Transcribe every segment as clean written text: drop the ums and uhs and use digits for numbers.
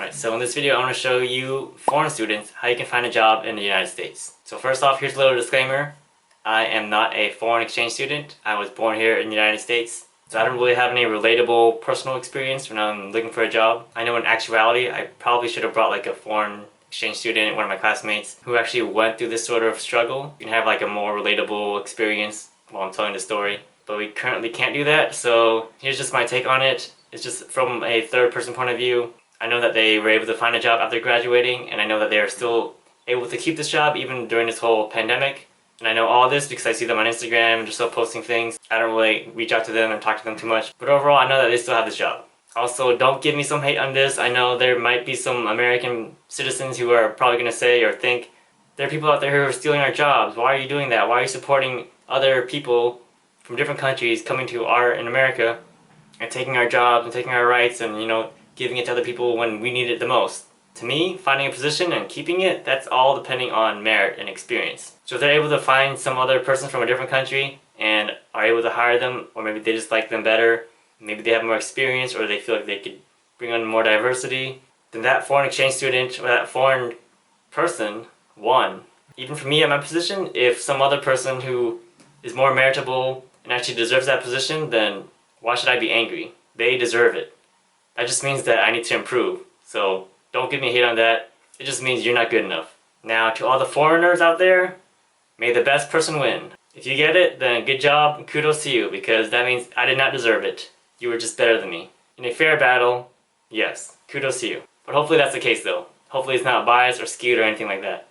Alright, so in this video I want to show you foreign students how you can find a job in the United States. So first off, here's a little disclaimer. I am not a foreign exchange student. I was born here in the United States. So I don't really have any relatable personal experience when I'm looking for a job. I know in actuality I probably should have brought like a foreign exchange student, one of my classmates, who actually went through this sort of struggle. You can have like a more relatable experience while I'm telling the story. But we currently can't do that, so here's just my take on it. It's just from a third person point of view. I know that they were able to find a job after graduating, and I know that they are still able to keep this job even during this whole pandemic. And I know all this because I see them on Instagram and they're still posting things. I don't really reach out to them and talk to them too much. But overall, I know that they still have this job. Also, don't give me some hate on this. I know there might be some American citizens who are probably going to say or think, there are people out there who are stealing our jobs. Why are you doing that? Why are you supporting other people from different countries coming to in America and taking our jobs and taking our rights and, giving it to other people when we need it the most? To me, finding a position and keeping it, that's all depending on merit and experience. So if they're able to find some other person from a different country and are able to hire them, or maybe they just like them better, maybe they have more experience, or they feel like they could bring on more diversity, then that foreign exchange student or that foreign person won. Even for me at my position, if some other person who is more meritable and actually deserves that position, then why should I be angry? They deserve it. That just means that I need to improve. So don't give me hate on that. It just means you're not good enough. Now, to all the foreigners out there, may the best person win. If you get it, then good job and kudos to you, because that means I did not deserve it. You were just better than me. In a fair battle, yes, kudos to you. But hopefully that's the case though. Hopefully it's not biased or skewed or anything like that.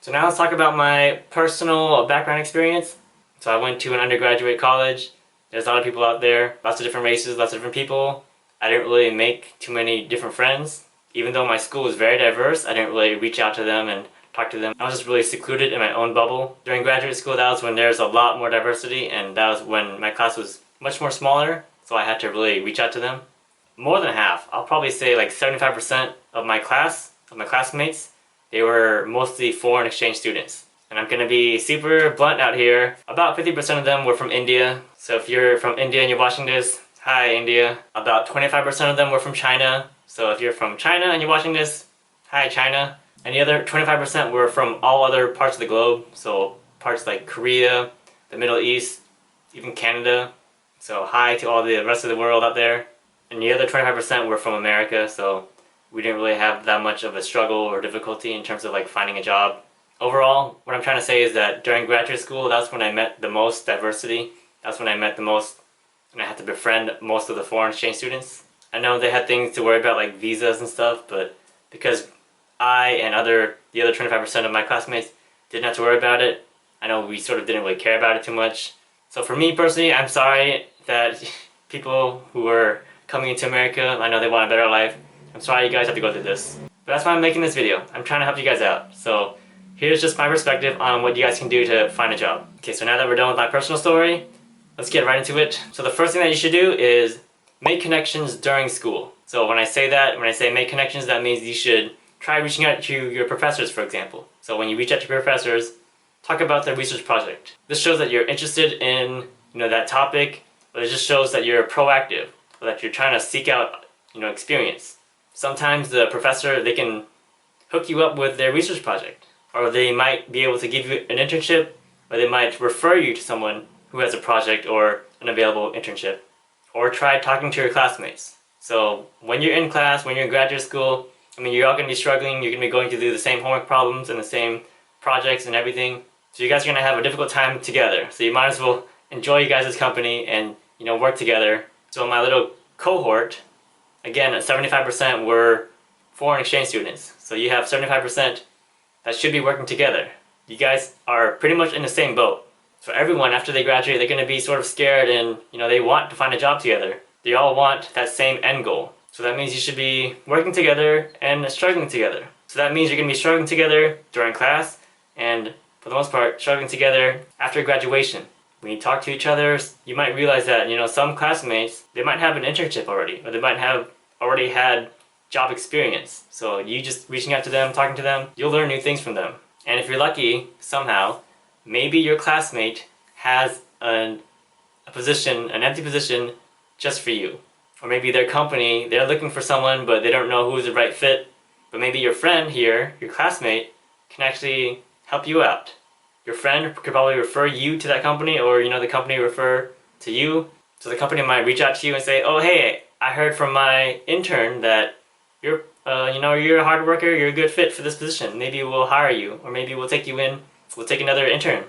So now let's talk about my personal background experience. So I went to an undergraduate college. There's a lot of people out there, lots of different races, lots of different people. I didn't really make too many different friends. Even though my school was very diverse, I didn't really reach out to them and talk to them. I was just really secluded in my own bubble. During graduate school, that was when there's a lot more diversity, and that was when my class was much more smaller, so I had to really reach out to them. More than half, I'll probably say like 75% of my class, of my classmates, they were mostly foreign exchange students. And I'm gonna be super blunt out here. About 50% of them were from India. So if you're from India and you're watching this, hi India. About 25% of them were from China. So if you're from China and you're watching this, hi China. And the other 25% were from all other parts of the globe. So parts like Korea, the Middle East, even Canada. So hi to all the rest of the world out there. And the other 25% were from America. So we didn't really have that much of a struggle or difficulty in terms of like finding a job. Overall, what I'm trying to say is that during graduate school, that's when I met the most diversity. That's when I met the most, and I had to befriend most of the foreign exchange students. I know they had things to worry about like visas and stuff, but because I and the other 25% of my classmates didn't have to worry about it, I know we sort of didn't really care about it too much. So for me personally, I'm sorry that people who are coming into America, I know they want a better life. I'm sorry you guys have to go through this. But that's why I'm making this video. I'm trying to help you guys out. So here's just my perspective on what you guys can do to find a job. Okay, so now that we're done with my personal story, let's get right into it. So the first thing that you should do is make connections during school. So when I say make connections, that means you should try reaching out to your professors, for example. So when you reach out to your professors, talk about their research project. This shows that you're interested in that topic, but it just shows that you're proactive, or that you're trying to seek out experience. Sometimes the professor, they can hook you up with their research project, or they might be able to give you an internship, or they might refer you to someone who has a project or an available internship. Or try talking to your classmates. So when you're in class, when you're in graduate school, you're all going to be struggling, you're going to be going to do the same homework problems and the same projects and everything. So you guys are going to have a difficult time together. So you might as well enjoy you guys' company and work together. So in my little cohort, again, 75% were foreign exchange students. So you have 75% that should be working together. You guys are pretty much in the same boat. So everyone, after they graduate, they're going to be sort of scared and, they want to find a job together. They all want that same end goal. So that means you should be working together and struggling together. So that means you're going to be struggling together during class and, for the most part, struggling together after graduation. When you talk to each other, you might realize that, some classmates, they might have an internship already, or they might have already had job experience. So you just reaching out to them, talking to them, you'll learn new things from them. And if you're lucky, somehow, maybe your classmate has an empty position just for you. Or maybe their company, they're looking for someone but they don't know who's the right fit. But maybe your friend here, your classmate, can actually help you out. Your friend could probably refer you to that company, or the company refer to you. So the company might reach out to you and say, "Oh, hey, I heard from my intern that you're a hard worker, you're a good fit for this position. Maybe we'll hire you, or maybe we'll take you in, we'll take another intern."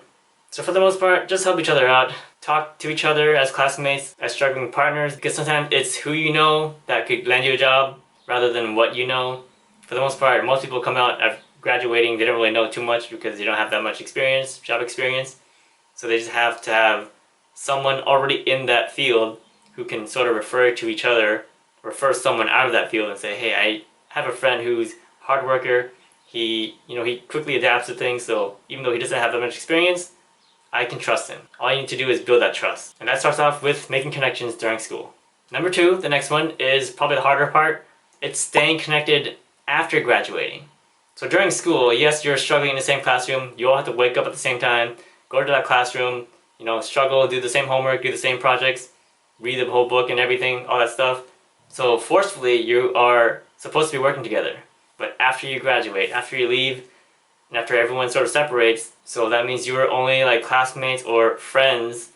So for the most part, just help each other out. Talk to each other as classmates, as struggling partners, because sometimes it's who you know that could land you a job rather than what you know. For the most part, most people come out after graduating, they don't really know too much because they don't have that much experience, job experience. So they just have to have someone already in that field who can sort of refer to each other, refer someone out of that field and say, "Hey, I have a friend who's a hard worker. He quickly adapts to things, so even though he doesn't have that much experience, I can trust him." All you need to do is build that trust. And that starts off with making connections during school. Number 2, the next one, is probably the harder part. It's staying connected after graduating. So during school, yes, you're struggling in the same classroom. You all have to wake up at the same time, go to that classroom, struggle, do the same homework, do the same projects, read the whole book and everything, all that stuff. So forcefully, you are supposed to be working together. But after you graduate, after you leave, and after everyone sort of separates, so that means you were only like classmates or friends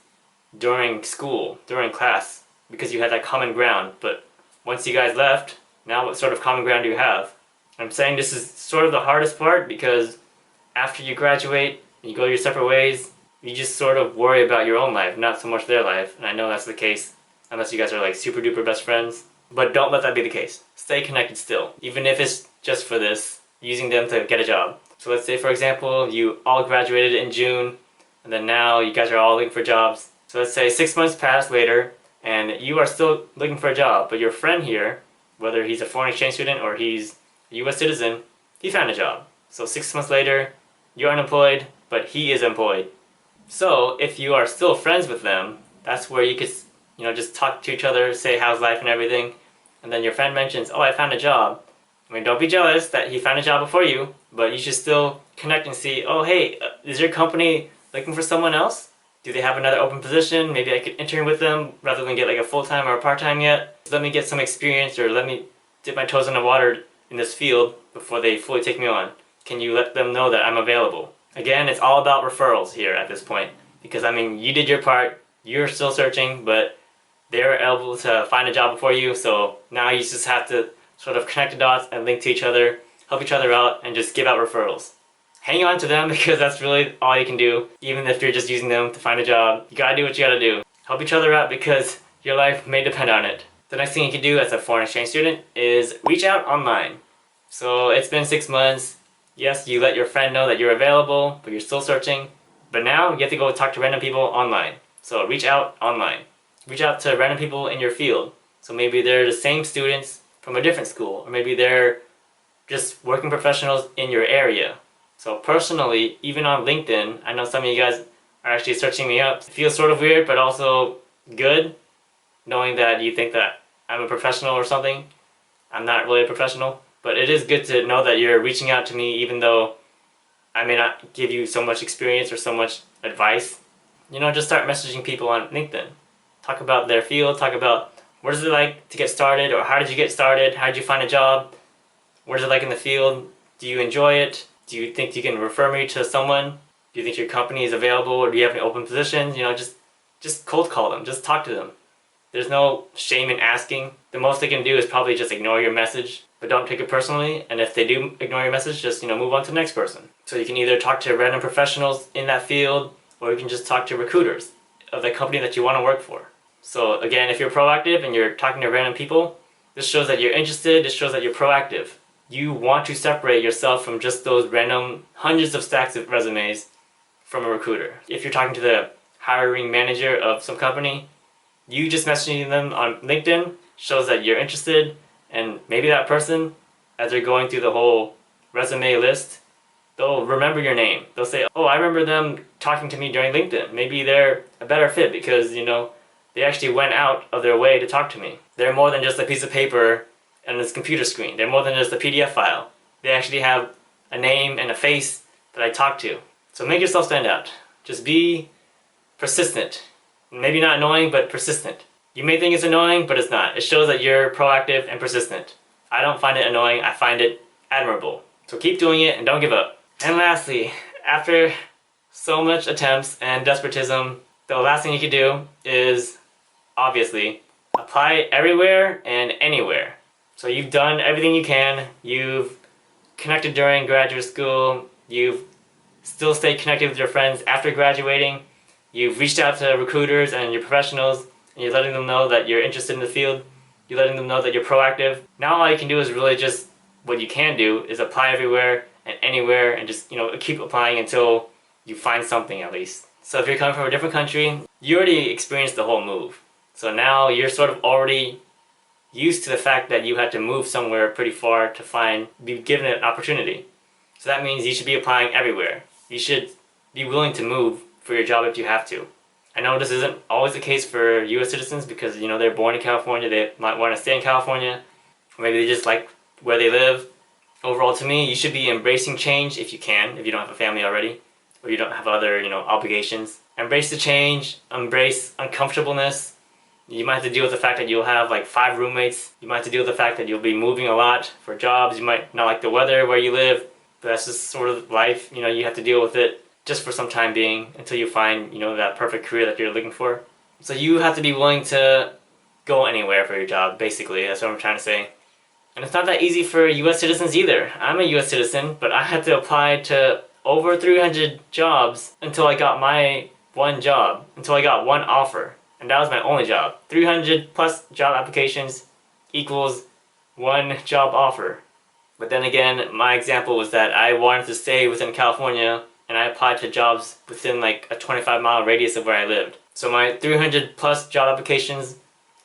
during school, during class, because you had that common ground. But once you guys left, now what sort of common ground do you have? I'm saying this is sort of the hardest part because after you graduate, you go your separate ways, you just sort of worry about your own life, not so much their life. And I know that's the case, unless you guys are like super duper best friends. But don't let that be the case. Stay connected still, even if it's just for this, using them to get a job. So let's say, for example, you all graduated in June, and then now you guys are all looking for jobs. So let's say 6 months pass later, and you are still looking for a job, but your friend here, whether he's a foreign exchange student or he's a US citizen, he found a job. So 6 months later, you're unemployed, but he is employed. So if you are still friends with them, that's where you could, just talk to each other, say how's life and everything, and then your friend mentions, "Oh, I found a job." I mean, don't be jealous that he found a job before you, but you should still connect and see, "Oh, hey, is your company looking for someone else? Do they have another open position? Maybe I could intern with them rather than get like a full-time or a part-time yet. Let me get some experience, or let me dip my toes in the water in this field before they fully take me on. Can you let them know that I'm available?" Again, it's all about referrals here at this point, because I mean, you did your part, you're still searching, but they were able to find a job before you, so now you just have to sort of connect the dots and link to each other, help each other out, and just give out referrals. Hang on to them because that's really all you can do. Even if you're just using them to find a job, you gotta do what you gotta do. Help each other out because your life may depend on it. The next thing you can do as a foreign exchange student is reach out online. So it's been 6 months. Yes, you let your friend know that you're available, but you're still searching. But now you have to go talk to random people online. So reach out online. Reach out to random people in your field. So maybe they're the same students from a different school, or maybe they're just working professionals in your area. So personally, even on LinkedIn, I know some of you guys are actually searching me up. It feels sort of weird, but also good, knowing that you think that I'm a professional or something. I'm not really a professional, but it is good to know that you're reaching out to me even though I may not give you so much experience or so much advice. Just start messaging people on LinkedIn. Talk about their field, talk about what is it like to get started, or how did you get started, how did you find a job, what is it like in the field, do you enjoy it, do you think you can refer me to someone, do you think your company is available, or do you have any open positions, just cold call them, just talk to them. There's no shame in asking. The most they can do is probably just ignore your message, but don't take it personally, and if they do ignore your message, just move on to the next person. So you can either talk to random professionals in that field, or you can just talk to recruiters of the company that you want to work for. So again, if you're proactive and you're talking to random people, this shows that you're interested, this shows that you're proactive. You want to separate yourself from just those random hundreds of stacks of resumes from a recruiter. If you're talking to the hiring manager of some company, you just messaging them on LinkedIn shows that you're interested, and maybe that person, as they're going through the whole resume list, they'll remember your name. They'll say, "Oh, I remember them talking to me during LinkedIn. Maybe they're a better fit because, they actually went out of their way to talk to me. They're more than just a piece of paper and this computer screen. They're more than just a PDF file. They actually have a name and a face that I talk to." So make yourself stand out. Just be persistent. Maybe not annoying, but persistent. You may think it's annoying, but it's not. It shows that you're proactive and persistent. I don't find it annoying. I find it admirable. So keep doing it and don't give up. And lastly, after so much attempts and despotism, the last thing you can do is, obviously, apply everywhere and anywhere. So you've done everything you can, you've connected during graduate school, you've still stayed connected with your friends after graduating, you've reached out to recruiters and your professionals, and you're letting them know that you're interested in the field, you're letting them know that you're proactive. Now all you can do is really just, what you can do is apply everywhere and anywhere and just, keep applying until you find something at least. So if you're coming from a different country, you already experienced the whole move. So now you're sort of already used to the fact that you had to move somewhere pretty far to be given an opportunity. So that means you should be applying everywhere. You should be willing to move for your job if you have to. I know this isn't always the case for US citizens because, they're born in California, they might want to stay in California, or maybe they just like where they live. Overall, to me, you should be embracing change if you can, if you don't have a family already, or you don't have other, obligations. Embrace the change, embrace uncomfortableness. You might have to deal with the fact that you'll have like 5 roommates. You might have to deal with the fact that you'll be moving a lot for jobs. You might not like the weather where you live, but that's just sort of life. You have to deal with it just for some time being until you find, that perfect career that you're looking for. So you have to be willing to go anywhere for your job, basically. That's what I'm trying to say. And it's not that easy for US citizens either. I'm a US citizen, but I had to apply to over 300 jobs until I got my one job, until I got one offer. And that was my only job. 300 plus job applications equals one job offer. But then again, my example was that I wanted to stay within California and I applied to jobs within like a 25-mile radius of where I lived. So my 300 plus job applications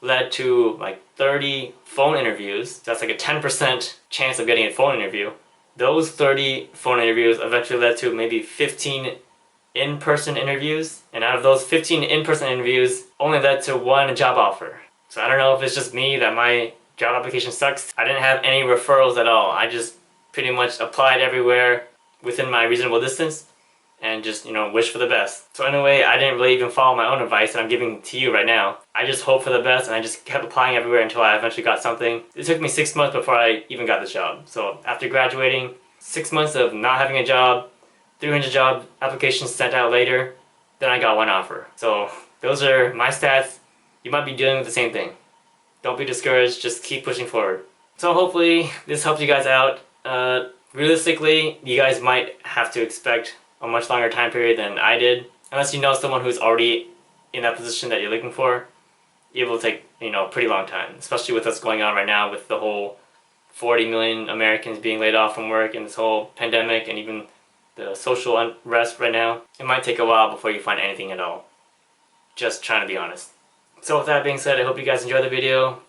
led to like 30 phone interviews. That's like a 10% chance of getting a phone interview. Those 30 phone interviews eventually led to maybe 15 in-person interviews, and out of those 15 in-person interviews only led to one job offer. So I don't know if it's just me that my job application sucks. I didn't have any referrals at all. I just pretty much applied everywhere within my reasonable distance and just, wish for the best. So in a way, I didn't really even follow my own advice that I'm giving to you right now. I just hoped for the best and I just kept applying everywhere until I eventually got something. It took me 6 months before I even got this job. So after graduating, 6 months of not having a job, 300 job applications sent out later, then I got one offer. So those are my stats. You might be dealing with the same thing. Don't be discouraged, just keep pushing forward. So hopefully this helped you guys out. Realistically, you guys might have to expect a much longer time period than I did. Unless you know someone who's already in that position that you're looking for, it will take, a pretty long time. Especially with what's going on right now with the whole 40 million Americans being laid off from work and this whole pandemic and even the social unrest right now. It might take a while before you find anything at all. Just trying to be honest. So with that being said, I hope you guys enjoyed the video.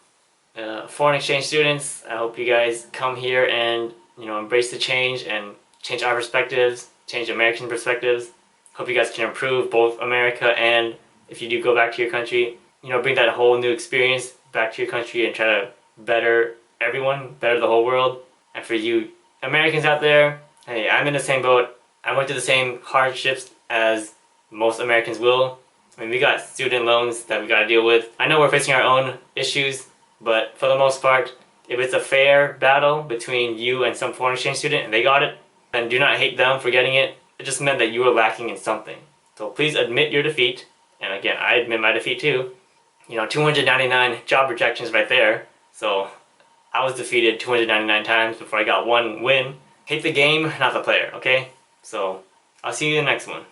Foreign exchange students, I hope you guys come here and embrace the change and change our perspectives, change American perspectives. Hope you guys can improve both America and if you do go back to your country, bring that whole new experience back to your country and try to better everyone, better the whole world. And for you Americans out there, hey, I'm in the same boat. I went through the same hardships as most Americans will. I mean, we got student loans that we gotta deal with. I know we're facing our own issues, but for the most part, if it's a fair battle between you and some foreign exchange student and they got it, then do not hate them for getting it. It just meant that you were lacking in something. So please admit your defeat. And again, I admit my defeat too. 299 job rejections right there. So I was defeated 299 times before I got one win. Hate the game, not the player, okay? So I'll see you in the next one.